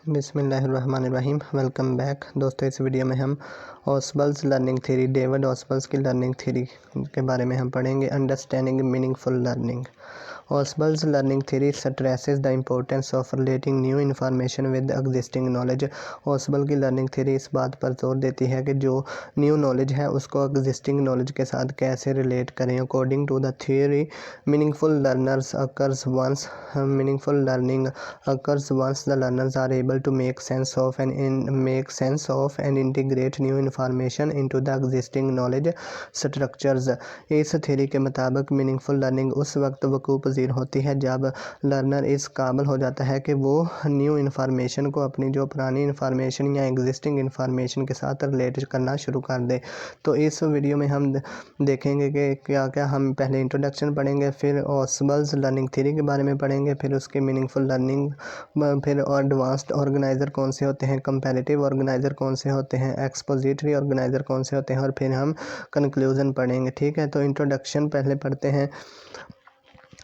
बिस्मिल्लाहिर्रहमानिर्रहीम। Welcome back दोस्तों। इस वीडियो में हम Ausubel's learning theory, David Ausubel's की लर्निंग थ्योरी के बारे में हम पढ़ेंगे। Understanding meaningful learning. Ausubel's learning theory stresses the importance of relating new information with existing knowledge. Ausubel की लर्निंग थ्योरी इस बात पर जोर देती है कि जो न्यू नॉलेज है उसको एग्जिस्टिंग नॉलेज के साथ कैसे रिलेट करें। According to the theory, meaningful learners occurs once meaningful learning occurs once the learners are able to make sense of and integrate new information into the existing knowledge structures। इस theory के मुताबिक meaningful learning उस वक्त वकूअ पज़ीर होती है जब learner इस काबिल हो जाता है कि वो न्यू इन्फॉर्मेशन को अपनी जो पुरानी इन्फॉर्मेशन या एग्जिस्टिंग इन्फॉर्मेशन के साथ रिलेट करना शुरू कर दे। तो इस वीडियो में हम देखेंगे कि क्या क्या हम पहले इंट्रोडक्शन पढ़ेंगे, फिर ऑसबल्स लर्निंग थ्योरी के बारे में पढ़ेंगे, फिर उसके मीनिंगफुल लर्निंग, फिर एडवांस्ड ऑर्गेनाइज़र कौन से होते हैं, कंपैरेटिव ऑर्गेनाइज़र कौन से होते हैं, एक्सपोजिटरी ऑर्गेनाइज़र कौन से होते हैं, और फिर हम कंक्लूजन पढ़ेंगे। ठीक है, तो इंट्रोडक्शन पहले पढ़ते हैं।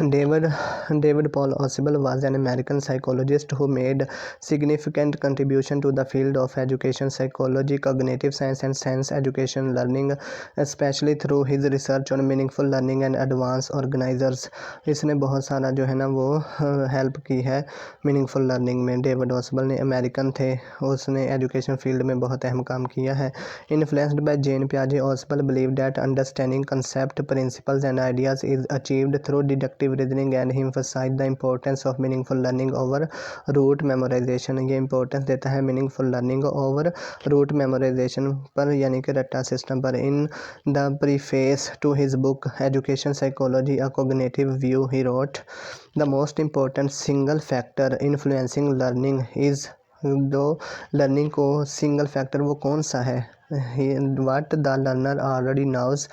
David Paul Ausubel was an American psychologist who made significant contribution to the field of education psychology, cognitive science and science education learning, especially through his research on meaningful learning and advanced organizers। इसने बहुत सारा जो है ना वो help की है meaningful learning में। डेविड ऑसबल ने अमेरिकन थे, उसने एजुकेशन फील्ड में बहुत अहम काम किया है। इन्फ्लुएंस्ड बाय जेन पियाजे, Ausubel believe that understanding concept, principles and ideas is achieved through deductive reasoning and he emphasized the importance of meaningful learning over rote memorization। ये इंपॉर्टेंस देता है meaningful learning over rote memorization पर, यानी कि रट्टा system पर। In the preface to his book education psychology a cognitive view he wrote, the most important single factor influencing learning is, दो learning को सिंगल फैक्टर वो कौन सा है, what the learner already knows,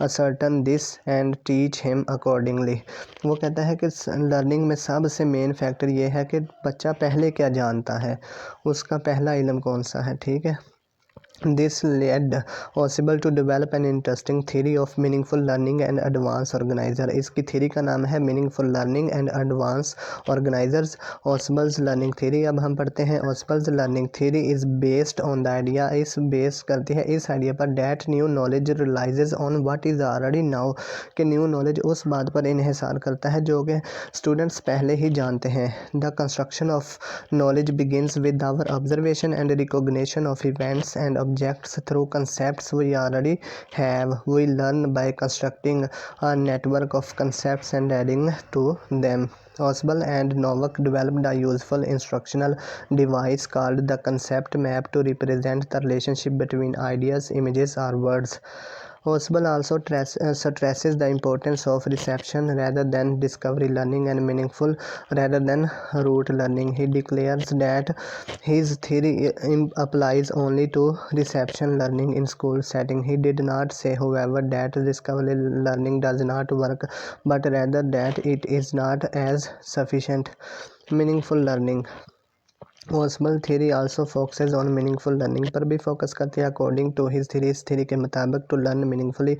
ascertain this and teach him accordingly। वो कहता है कि लर्निंग में सबसे मेन फैक्टर ये है कि बच्चा पहले क्या जानता है, उसका पहला इल्म कौन सा है। ठीक है, This led Ausubel to develop an interesting theory of meaningful learning and advanced organizer। इसकी थ्योरी का नाम है meaningful learning and advanced organizers। Ausubel's learning theory अब हम पढ़ते हैं। Ausubel's learning theory is based on the idea, इस base करती है इस आइडिया पर, that new knowledge relies on what is already know, कि न्यू नॉलेज उस बात पर इन्हिसार करता है जो कि स्टूडेंट्स पहले ही जानते हैं। The construction of knowledge begins with our observation and recognition of events and objects through concepts we already have। We learn by constructing a network of concepts and adding to them। Ausubel and Novak developed a useful instructional device called the concept map to represent the relationship between ideas, images or words। Ausubel also stresses the importance of reception rather than discovery learning and meaningful rather than rote learning। He declares that his theory applies only to reception learning in school setting। He did not say, however, that discovery learning does not work, but rather that it is not as sufficient। Meaningful learning, Ausubel theory also focuses on meaningful learning पर भी focus करती है। According to his theory, इस theory के मुताबिक to learn meaningfully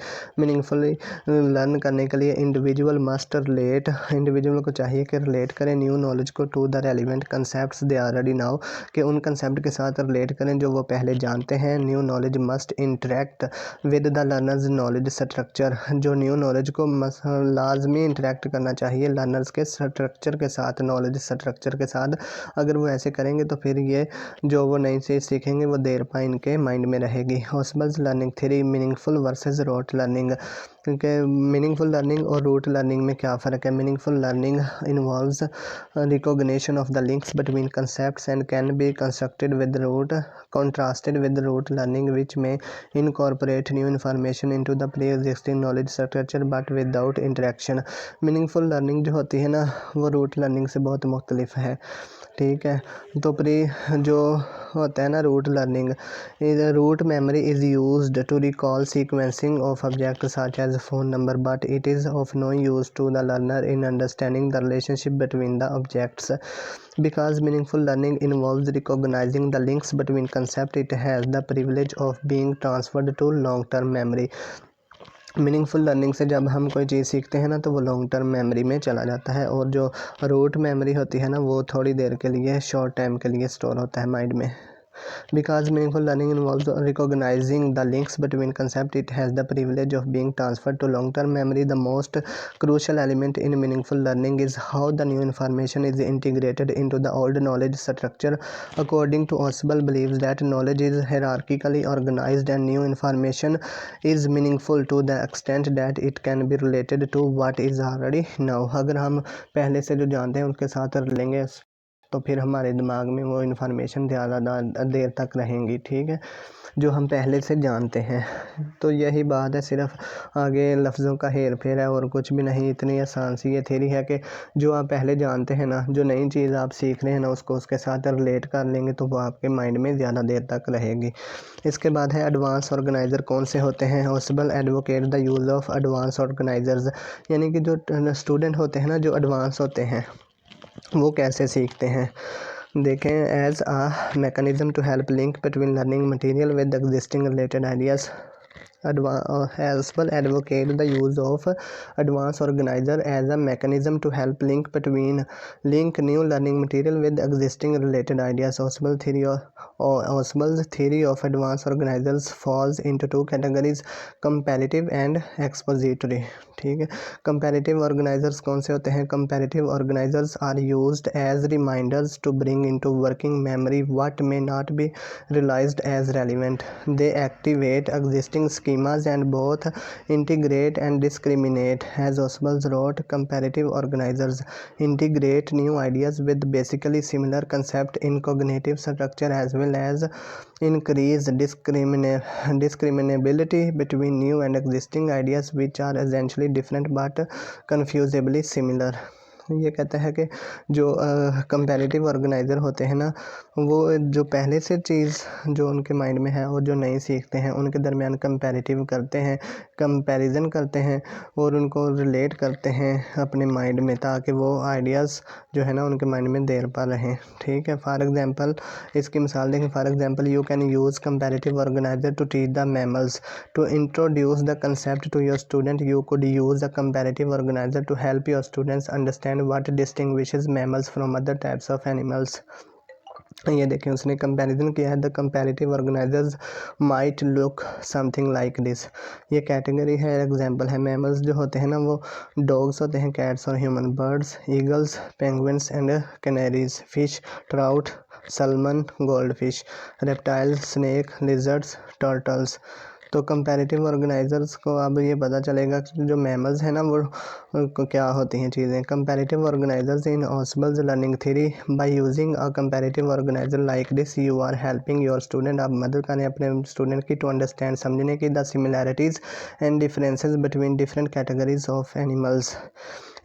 learn करने के लिए इंडिविजुअल मस्ट रिलेट, इंडिविजुअल को चाहिए कि रिलेट करें न्यू नॉलेज को to the relevant concepts they already now, कि उन कंसेप्ट के साथ रिलेट करें जो वो पहले जानते हैं। New knowledge must interact with the learners knowledge structure, जो न्यू नॉलेज को लाजमी इंटरेक्ट करना चाहिए लर्नर्स के स्ट्रक्चर के साथ, नॉलेज स्ट्रक्चर के साथ। अगर वो ऐसे करेंगे तो फिर ये जो वो नई चीज़ सीखेंगे वो देर पा इनके माइंड में रहेगी। Ausubel's learning theory meaningful versus rote learning, क्योंकि मीनिंगफुल लर्निंग और रूट लर्निंग में क्या फ़र्क है। Meaningful learning involves recognition of the links between concepts and can be constructed with rote, contrasted with rote learning which may incorporate new information into the pre-existing knowledge structure but without interaction। Meaningful learning जो होती है ना वो root learning से बहुत मुख्तलिफ है। ठीक है, तो जो होता है ना rote learning, rote memory is used to recall sequencing of object such as phone number, but it is of no use to the learner in understanding the relationship between the objects. Because meaningful learning involves recognizing the links between concepts, it has the privilege of being transferred to long-term memory। Meaningful learning से जब हम कोई चीज़ सीखते हैं ना तो वो long term memory में चला जाता है, और जो रूट मेमोरी होती है ना वो थोड़ी देर के लिए, शॉर्ट टाइम के लिए स्टोर होता है माइंड में। Because meaningful learning involves recognizing the links between concepts, it has the privilege of being transferred to long-term memory. The most crucial element in meaningful learning is how the new information is integrated into the old knowledge structure. According to Ausubel, believes that knowledge is hierarchically organized and new information is meaningful to the extent that it can be related to what is already now. अगर हम पहले से जो जानते हैं उसके साथ लेंगे तो फिर हमारे दिमाग में वो इन्फॉर्मेशन ज़्यादा देर तक रहेंगी, ठीक है, जो हम पहले से जानते हैं। तो यही बात है, सिर्फ आगे लफ्ज़ों का हेर फेर है और कुछ भी नहीं। इतनी आसान सी ये थ्योरी है कि जो आप पहले जानते हैं ना, जो नई चीज़ आप सीख रहे हैं ना, उसको उसके साथ रिलेट कर लेंगे तो वो आपके माइंड में ज़्यादा देर तक रहेगी। इसके बाद है एडवांस ऑर्गेनाइज़र कौन से होते हैं। Ausubel advocate the use of advance organizers, यानी कि जो स्टूडेंट होते हैं ना, जो एडवांस होते हैं, वो कैसे सीखते हैं। देखें, as a mechanism to help link between learning material with existing related ideas. Ausubel advocate the use of advanced organizer as a mechanism to help link new learning material with existing related ideas. Ausubel's theory of advanced organizers falls into two categories, comparative and expository, ठीक है। Comparative organisers कौन से होते हैं। Comparative organizers are used as reminders to bring into working memory what may not be realized as relevant. They activate existing schemas and both integrate and discriminate. As Ausubel wrote, comparative organizers integrate new ideas with basically similar concept in cognitive structure as well as increase discriminability between new and existing ideas which are essentially different but confusably similar. ये कहता है कि जो comparative organiser होते हैं ना, वो जो पहले से चीज़ जो उनके माइंड में है और जो नई सीखते हैं उनके दरमियान कंपैरेटिव करते हैं, कंपैरिजन करते हैं और उनको रिलेट करते हैं अपने माइंड में, ताकि वो आइडियाज़ जो है ना उनके माइंड में देर पा रहें, ठीक है। फॉर एग्जांपल, इसकी मिसाल देखें। For example, you can use comparative organizer to teach the mammals. To introduce the concept to your student you could use the comparative organizer to help your students understand what distinguishes mammals from other types of animals. ये देखें, उसने comparison किया है। The comparative organizers might look something like this. ये category है, example है। Mammals जो होते हैं ना, वो डॉग्स होते हैं, कैट्स और human, birds, eagles, penguins and canaries, fish, trout, salmon, gold fish, reptiles, snake, lizards, turtles. तो कंपैरेटिव ऑर्गेनाइजर्स को अब ये पता चलेगा कि जो मैमल्स हैं ना वो क्या होती हैं चीज़ें। Comparative organizers in Ausubel's learning theory, by using a comparative organizer like this you are helping your student. आप मदद करें अपने स्टूडेंट की टू अंडरस्टैंड, समझने की, the similarities and differences between different categories of animals.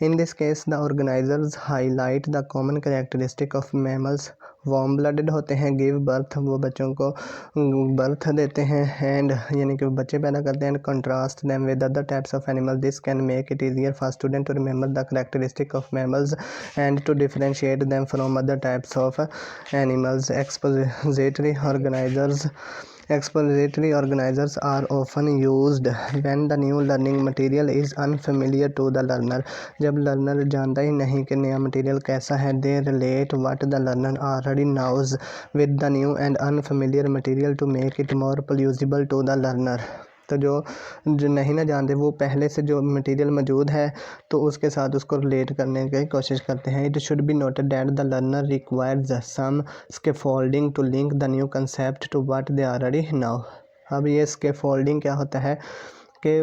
In this case, the organizers highlight the common characteristic of mammals. Warm blooded होते हैं, give birth, वो बच्चों को बर्थ देते हैं, एंड यानी कि बच्चे पैदा करते हैं, contrast them with other types of animal. This can make it easier for student to remember the characteristic of mammals and to differentiate them from other types of animals. Expository organizers are often used when the new learning material is unfamiliar to the learner. जब learner जानता ही नहीं कि नया material कैसा है, they relate what the learner already knows with the new and unfamiliar material to make it more plausible to the learner. तो जो नहीं ना जानते, वो पहले से जो मटेरियल मौजूद है तो उसके साथ उसको रिलेट करने की कोशिश करते हैं। It should be noted that the learner requires some scaffolding to link the new concept to what they already know. अब ये स्कैफोल्डिंग क्या होता है कि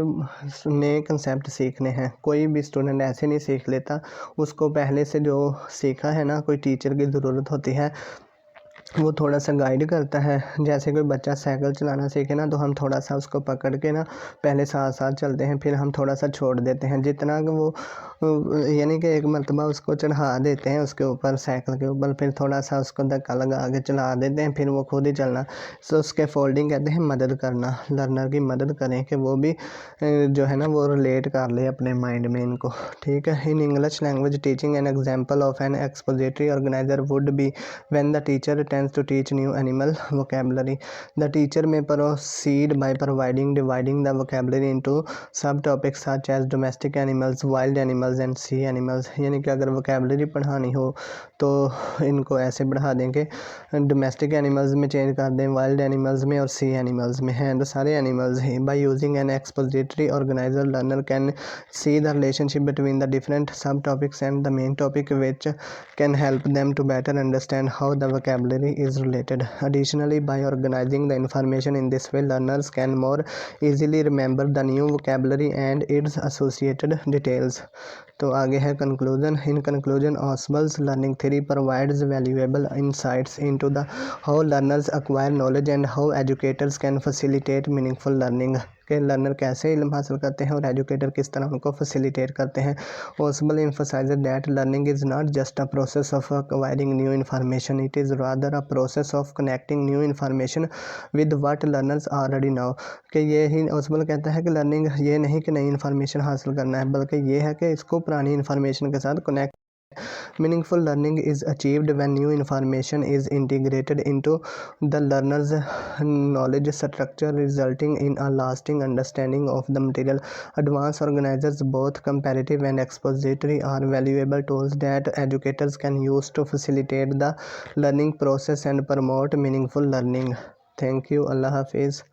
नए कंसेप्ट सीखने हैं। कोई भी स्टूडेंट ऐसे नहीं सीख लेता, उसको पहले से जो सीखा है ना, कोई टीचर की ज़रूरत होती है, वो थोड़ा सा गाइड करता है। जैसे कोई बच्चा साइकिल चलाना सीखे ना, तो हम थोड़ा सा उसको पकड़ के ना पहले साथ साथ चलते हैं, फिर हम थोड़ा सा छोड़ देते हैं, जितना कि वो यानी कि एक मरतबा उसको चढ़ा देते हैं उसके ऊपर, साइकिल के ऊपर, फिर थोड़ा सा उसको धक्का लगा के चला देते हैं, फिर वो खुद ही चलना। सो उसके फोल्डिंग कहते हैं मदद करना, लर्नर की मदद करें कि वो भी जो है ना वो रिलेट कर ले अपने माइंड में इनको, ठीक है। In English language teaching an example of an expository organizer would be when the teacher sense to teach new animal vocabulary. The teacher may proceed by dividing the vocabulary into subtopics such as domestic animals, wild animals and sea animals. यानी कि अगर vocabulary पढ़ानी हो तो इनको ऐसे बढ़ा दें कि डोमेस्टिक एनिमल्स में चेंज कर दें, वाइल्ड एनिमल्स में और सी एनिमल्स में हैं, तो सारे एनिमल्स हैं. By using an expository organizer learner can see the relationship between the different sub topics and the main topic which can help them to better understand how the vocabulary is related. Additionally, by organizing the information in this way, learners can more easily remember the new vocabulary and its associated details. तो आगे है conclusion. In conclusion, Ausubel's learning theory provides valuable insights into the how learners acquire knowledge and how educators can facilitate meaningful learning. कि learner कैसे इल्म हासिल करते हैं और एजुकेटर किस तरह उनको फैसिलिटेट करते हैं. Ausubel emphasizes that learning is not just a process of acquiring new information, it is rather a process of connecting new information with what learners already know. कि ये ही Ausubel कहता है कि लर्निंग ये नहीं कि नई इन्फॉर्मेशन हासिल करना है, बल्कि ये है कि इसको पुरानी इन्फॉर्मेशन के साथ connect. Meaningful learning is achieved when new information is integrated into the learner's knowledge structure, resulting in a lasting understanding of the material. Advanced organizers, both comparative and expository, are valuable tools that educators can use to facilitate the learning process and promote meaningful learning. Thank you. Allah Hafiz.